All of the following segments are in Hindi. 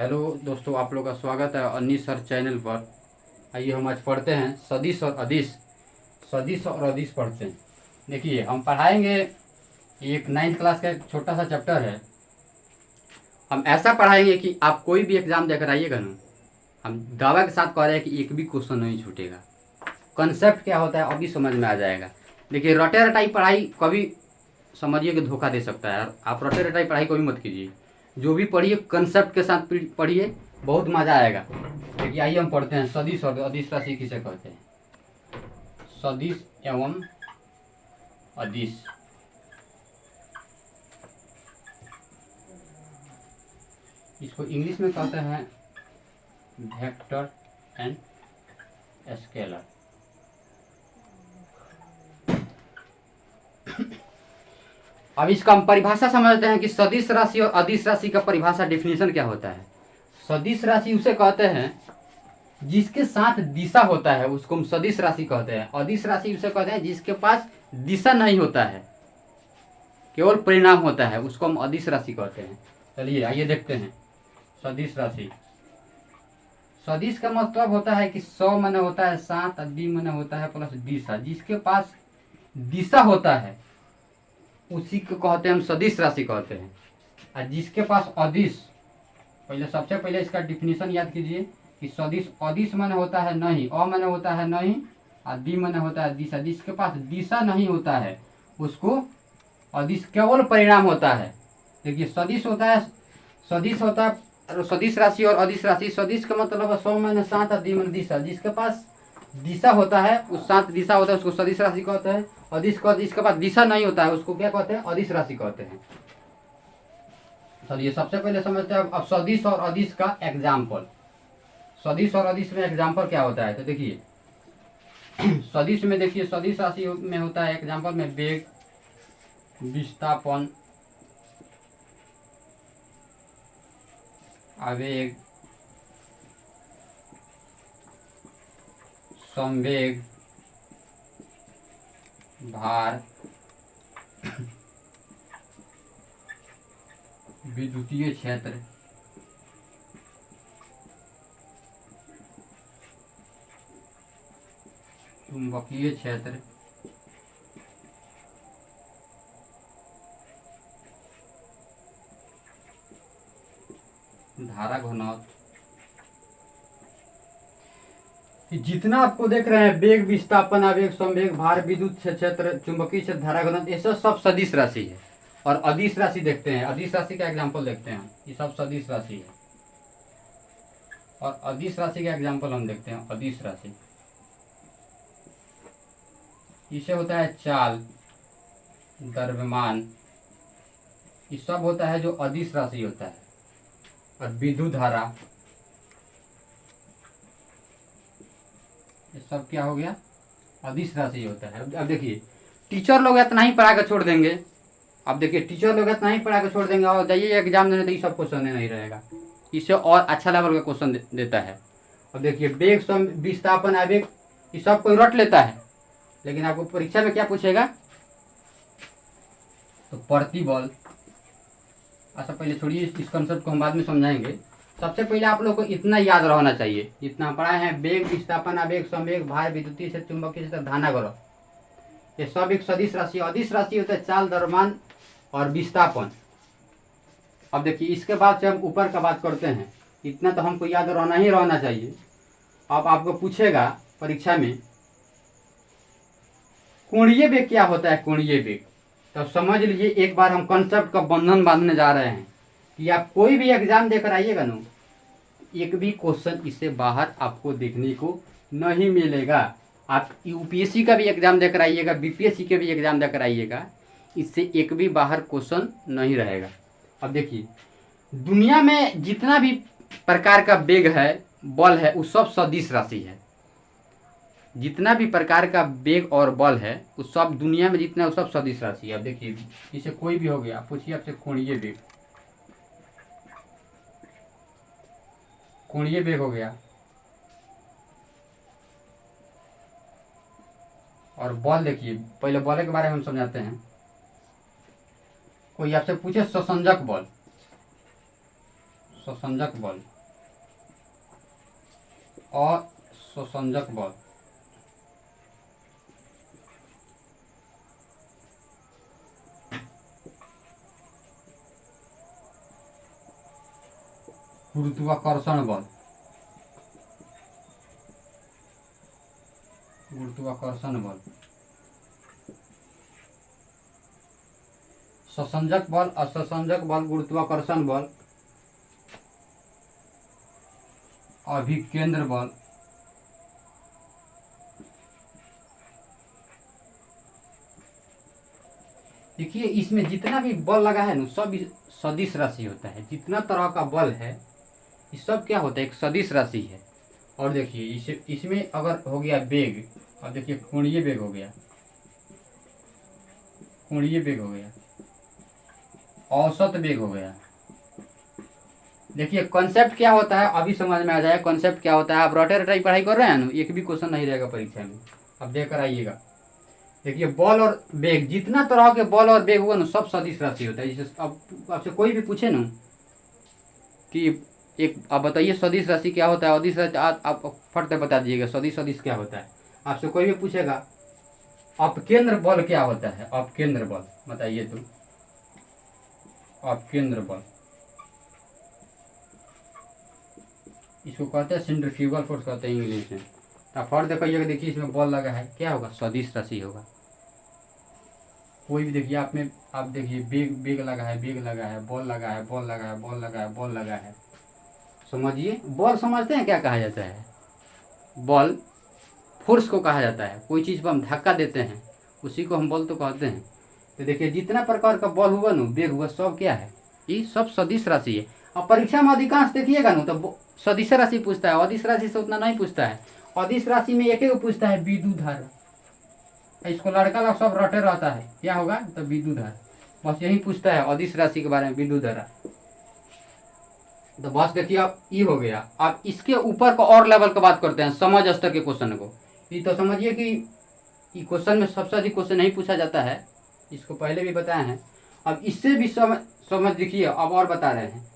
हेलो दोस्तों, आप लोग का स्वागत है अनीस सर चैनल पर। आइए हम आज पढ़ते हैं सदिश और अदिश। सदिश और अदिश पढ़ते हैं। देखिए हम पढ़ाएंगे, एक 9th क्लास का एक छोटा सा चैप्टर है। हम ऐसा पढ़ाएंगे कि आप कोई भी एग्ज़ाम देकर आइएगा ना, हम दावा के साथ कह रहे हैं कि एक भी क्वेश्चन नहीं छूटेगा। कंसेप्ट क्या होता है अभी समझ में आ जाएगा। देखिए रटे रटाई पढ़ाई कभी समझिए कि धोखा दे सकता है यार। आप रटे रटाई पढ़ाई कभी मत कीजिए, जो भी पढ़िए कंसेप्ट के साथ पढ़िए, बहुत मज़ा आएगा। देखिए आइए हम पढ़ते हैं सदिश और अदिश राशि किसे कहते हैं। सदिश एवं अदिश। इसको इंग्लिश में कहते हैं वेक्टर एंड स्केलर। अब इसका हम परिभाषा समझते हैं कि सदिश राशि और अदिश राशि का परिभाषा डेफिनेशन क्या होता है। सदिश राशि उसे कहते हैं जिसके साथ दिशा होता है, उसको हम सदिश राशि कहते हैं। अदिश राशि उसे कहते हैं जिसके पास दिशा नहीं होता है, केवल परिणाम होता है, उसको हम अदिश राशि कहते हैं। चलिए आइए देखते हैं सदिश राशि। सदिश का मतलब होता है कि 100 माने होता है 7, अद्दी माने होता है प्लस दिशा। जिसके पास दिशा होता है उसी को कहते हैं हम सदिश राशि कहते हैं। और जिसके पास अदिश, सबसे पहले इसका डिफिनीशन याद कीजिए कि सदिश अदिश माने होता है नहीं, अ माने होता है नहीं, और दी माने होता है दिशा। जिसके पास दिशा नहीं होता है उसको अदिश, केवल परिणाम होता है। देखिए सदिश होता है, सदिश होता है सदिश राशि और अदिश राशि। सदिश का मतलब 100 माने 7 और दी माने दिशा। जिसके पास दिशा होता है, उस 7 दिशा होता है, उसको सदिश राशि कहते हैं। अदिश का, जिसके पास दिशा नहीं होता है उसको क्या कहते हैं, अदिश राशि कहते हैं। चलिए सबसे पहले समझते हैं अब सदिश और अदिश का एग्जाम्पल। सदिश और अदिश में एग्जाम्पल क्या होता है, तो देखिए सदिश में, देखिए सदिश राशि में होता है एग्जाम्पल में वेग, विस्थापन, आवेग, संवेग, भार, विद्युतीय क्षेत्र, चुंबकीय क्षेत्र, धारा घनत्व। जितना आपको देख रहे हैं वेग, विस्थापन, आवेग, संवेग, भार, विद्युत क्षेत्र, चुंबकीय क्षेत्र, धारा घनत्व, ये सब सदिश राशि है। और अदिश राशि देखते हैं, अदिश राशि का एग्जाम्पल देखते हैं। ये सब सदिश राशि है और अदिश राशि का एग्जाम्पल हम देखते हैं। अदिश राशि इसे होता है चाल, द्रव्यमान, ये सब होता है जो अदिश राशि होता है। और विद्युत धारा, ये सब क्या हो गया, अदिश राशि होता है। अब देखिए टीचर लोग इतना ही पढ़ा कर छोड़ देंगे। अब देखिए टीचर लोग इतना ही पढ़ा कर छोड़ देंगे और जाइए एग्जाम देने तो ये सब क्वेश्चन नहीं रहेगा। इससे और अच्छा लेवल का क्वेश्चन देता है। अब देखिए वेग, विस्थापन, आवेग, ये सब कोई रट लेता है, लेकिन आपको परीक्षा में क्या पूछेगा, तो प्रतिबल। अच्छा पहले छोड़िए, इस कंसेप्ट को हम बाद में समझाएंगे। सबसे पहले आप लोग को इतना याद रहना चाहिए, इतना पढ़ाए हैं, वेग, विस्थापन, आवेग, संवेग, भार, विद्युतीय क्षेत्र, चुंबकीय क्षेत्र, धारा घनत्व, ये सब एक सदिश राशि। अदिश राशि होता है चाल, द्रव्यमान और विस्थापन। अब देखिए इसके बाद से हम ऊपर का बात करते हैं। इतना तो हमको याद रहना ही रहना चाहिए। अब आपको पूछेगा परीक्षा में कोणीय वेग क्या होता है, कोणीय वेग, तो समझ लीजिए एक बार हम कंसेप्ट का बंधन बांधने जा रहे हैं कि आप कोई भी एग्जाम देकर आइएगा ना, एक भी क्वेश्चन इससे बाहर आपको देखने को नहीं मिलेगा। आप यूपीएससी का भी एग्जाम देकर आइएगा, बीपीएससी के भी एग्जाम देकर आइएगा, इससे एक भी बाहर क्वेश्चन नहीं रहेगा। अब देखिए दुनिया में जितना भी प्रकार का वेग है, बल है, वो सब सदिश राशि है। जितना भी प्रकार का वेग और बल है वो सब दुनिया में जितना, वो सब सदिश राशि है। अब देखिए इसे कोई भी हो गया, पूछिए आपसे कोणीय वेग, कोणीय वेग हो गया, और बल देखिए, पहले बल के बारे में हम समझाते हैं। कोई आपसे पूछे ससंजक बल, असंजक बल, असंजक बल। गुरुत्वाकर्षण बल, गुरुत्वाकर्षण बल। ससंजक बल, असंजक बल, गुरुत्वाकर्षण बल, अभिकेंद्र बल, देखिए इसमें जितना भी बल लगा है ना सब सदिश राशि होता है। जितना तरह का बल है ये सब क्या होता है, एक सदिश राशि है। और देखिए इसमें अगर हो गया वेग, और देखिए कोणीय वेग हो गया, कोणीय वेग हो गया, औसत वेग हो गया। देखिए कॉन्सेप्ट क्या होता है अभी समझ में आ जाए। कॉन्सेप्ट क्या होता है, आप रटे रटाई पढ़ाई कर रहे हैं ना, एक भी क्वेश्चन नहीं रहेगा परीक्षा में, अब देकर आइएगा। देखिए बल और वेग, जितना तरह के बल और वेग हुआ ना सब सदिश राशि होता है। जैसे अब आपसे कोई भी पूछे ना कि एक आप बताइए सदिश राशि क्या होता है, अदिश राशि, आप फट से बता दीजिएगा सदिश सदिश क्या होता है। आपसे कोई भी पूछेगा अपकेंद्र बल क्या होता है, अपकेंद्र बल बताइए तो। अपकेंद्र बल इसको कहते हैं सेंट्रीफ्यूगल फोर्स कहते हैं इंग्लिश में। आप फट देखिएगा, देखिए इसमें बल लगा है, क्या होगा, सदिश राशि होगा। कोई भी देखिए आप में, आप देखिए बेग बेग लगा है, बेग लगा है, बॉल लगा है, बॉल लगा है, बॉल लगा है, बॉल लगा है। समझिए बॉल समझते हैं क्या कहा जाता है, बॉल फोर्स को कहा जाता है। कोई चीज़ पर हम धक्का देते हैं उसी को हम बॉल तो कहते हैं। तो देखिए जितना प्रकार का बॉल हुआ ना, वेग हुआ, सब क्या है, ये सब सदिश राशि है। अब परीक्षा में अधिकांश देखिएगा ना तो सदिश राशि पूछता है, अदिश राशि से उतना नहीं पूछता है। अदिश राशि में एक एक पूछता है, विद्युत धारा। इसको लड़का लोग सब रटे रहता है, क्या होगा तो विद्युत धारा, बस यही पूछता है अदिश राशि के बारे में, विद्युत धारा। तो बस देखिए अब ये हो गया। अब इसके ऊपर का और लेवल का बात करते हैं, समझ स्तर के क्वेश्चन को। ये तो समझिए कि ये क्वेश्चन में सबसे अधिक क्वेश्चन नहीं पूछा जाता है, इसको पहले भी बताए हैं। अब इससे भी समझ देखिए, अब और बता रहे हैं।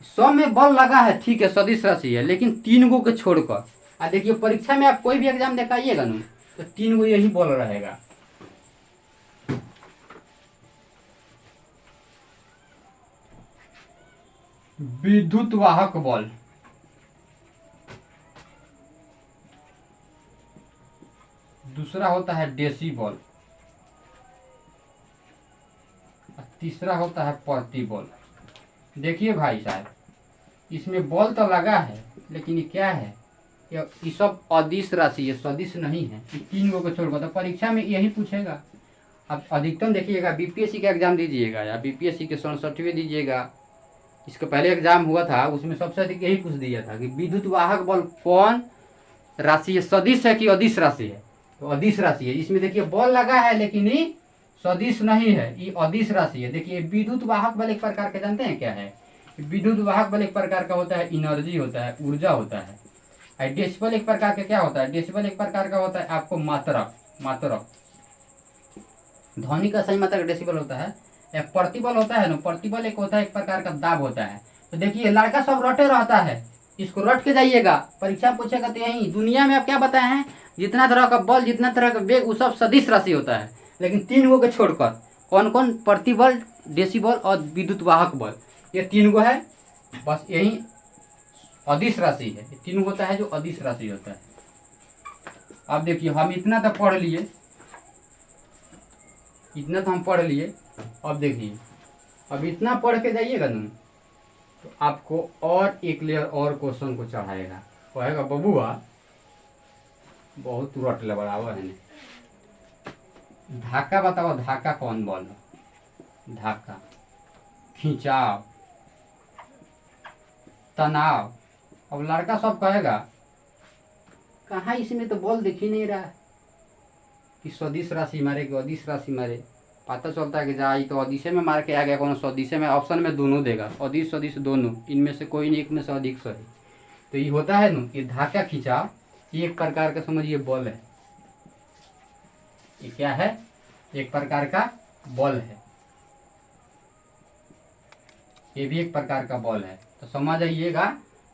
100 में बल लगा है, ठीक है, सदिश राशि है, लेकिन 3 गो के छोड़कर। और देखिए परीक्षा में आप कोई भी एग्जाम दिखाइएगा ना तो 3 गो यही बल रहेगा। विद्युत वाहक बल, दूसरा होता है डेसीबल, तीसरा होता है प्रतिबल। देखिए भाई साहब, इसमें बल तो लगा है लेकिन ये क्या है, ये सब अदिश राशि है, सदिश नहीं है। ये 3 गो को छोड़कर तो परीक्षा में यही पूछेगा। अब अधिकतम देखिएगा बीपीएससी का एग्जाम दीजिएगा या बीपीएससी के 67वें दीजिएगा, इसका पहले एग्जाम हुआ था उसमें सबसे अधिक यही पूछ दिया था कि विद्युत वाहक बल कौन राशि है, सदिश है कि अदिश राशि है। तो अदिश राशि है। इसमें देखिए बल लगा है लेकिन ये सदिश नहीं है, ये अदिश राशि है। देखिए विद्युत वाहक बल एक प्रकार के जानते हैं क्या है, विद्युत वाहक बल एक प्रकार का होता है, एनर्जी होता है, ऊर्जा होता है। और डेसिबल एक प्रकार का क्या होता है, डेसिबल एक प्रकार का होता है आपको मात्रक, मात्रक ध्वनि का सही मात्रक डेसिबल होता है। एक प्रतिबल होता है ना, प्रतिबल एक होता है, एक प्रकार का दाब होता है। तो देखिए लड़का सब रटे रहता है, इसको रट के जाइएगा, परीक्षा पूछेगा तो यही दुनिया में आप क्या बताए हैं, जितना तरह का बल, जितना तरह का वेग, वो सब सदिश राशि होता है। लेकिन 3 गो के छोड़कर, कौन कौन, प्रतिबल, डेसिबल और विद्युत वाहक बल, ये 3 गो है, बस यही अदिश राशि है। ये 3 होता है जो अदिश राशि होता है। अब देखिए हम इतना तो पढ़ लिए, इतना तो हम पढ़ लिए। अब देखिए अब इतना पढ़ के जाइएगा ना तो आपको और एक लेयर और क्वेश्चन को चढ़ाएगा, कहेगा बबुआ बहुत रट ले बराबर है। धाका बताओ, धाका कौन बल है, धाका, खिंचाव, तनाव। अब लड़का सब कहेगा कहाँ, इसमें तो बल दिख ही नहीं रहा है कि सदिश राशि मारे कि अदिश राशि मारे। पता चलता है कि जा तो अदिशे में मार के आ गया, कौन सदिशे में, ऑप्शन में दोनों देगा, अदिश सदिश दोनों, इनमें से कोई नहीं, एक में से अधिक सही। तो ये होता है ना, ये धाका खिंचाव, ये एक प्रकार का समझिए बल है। ये क्या है, एक प्रकार का बल है, ये भी एक प्रकार का बल है। तो समझ आइएगा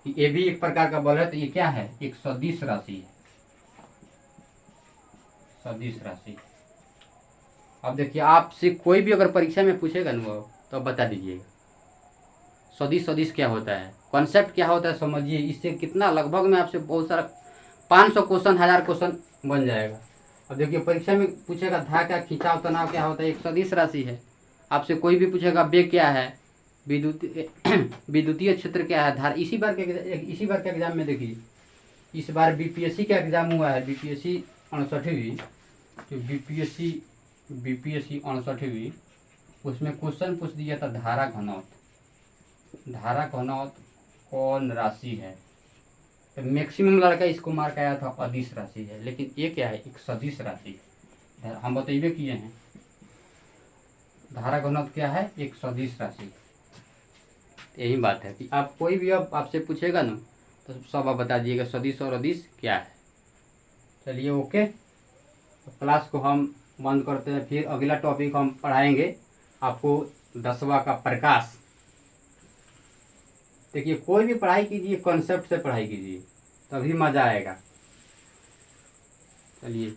कि ये भी एक प्रकार का बल है। तो ये क्या है, एक सदिश राशि है, सदिश राशि। अब देखिए आपसे कोई भी अगर परीक्षा में पूछेगा ना तो अब बता दीजिएगा सदिश सदिश क्या होता है, कॉन्सेप्ट क्या होता है, समझिए। इससे कितना लगभग में आपसे बहुत सारा 500 क्वेश्चन 1000 क्वेश्चन बन जाएगा। अब देखिए परीक्षा में पूछेगा धा क्या, खिंचाव तनाव क्या होता है, एक सदिश राशि है। आपसे कोई भी पूछेगा वेग क्या है, विद्युतीय विद्युतीय क्षेत्र क्या है, धारा। इसी बार के एग्जाम में देखिए, इस बार बीपीएससी का एग्जाम हुआ है, बीपीएससी 69वीं, जो बीपीएससी 69वीं, उसमें क्वेश्चन पूछ दिया था धारा घनत्व। धारा घनत्व कौन राशि है, तो मैक्सिमम लड़का इसको मार्क आया था अदिश राशि है, लेकिन ये क्या है, एक सदिश राशि है। हम बतेबे किए हैं धारा घनत्व क्या है, एक सदिश राशि। यही बात है कि आप कोई भी अब आपसे पूछेगा ना तो सब आप बता दीजिएगा सदिश और अदिश क्या है। चलिए ओके, तो क्लास को हम बंद करते हैं। फिर अगला टॉपिक हम पढ़ाएंगे आपको 10वां का प्रकाश। देखिए कोई भी पढ़ाई कीजिए कॉन्सेप्ट से पढ़ाई कीजिए, तभी मज़ा आएगा। चलिए।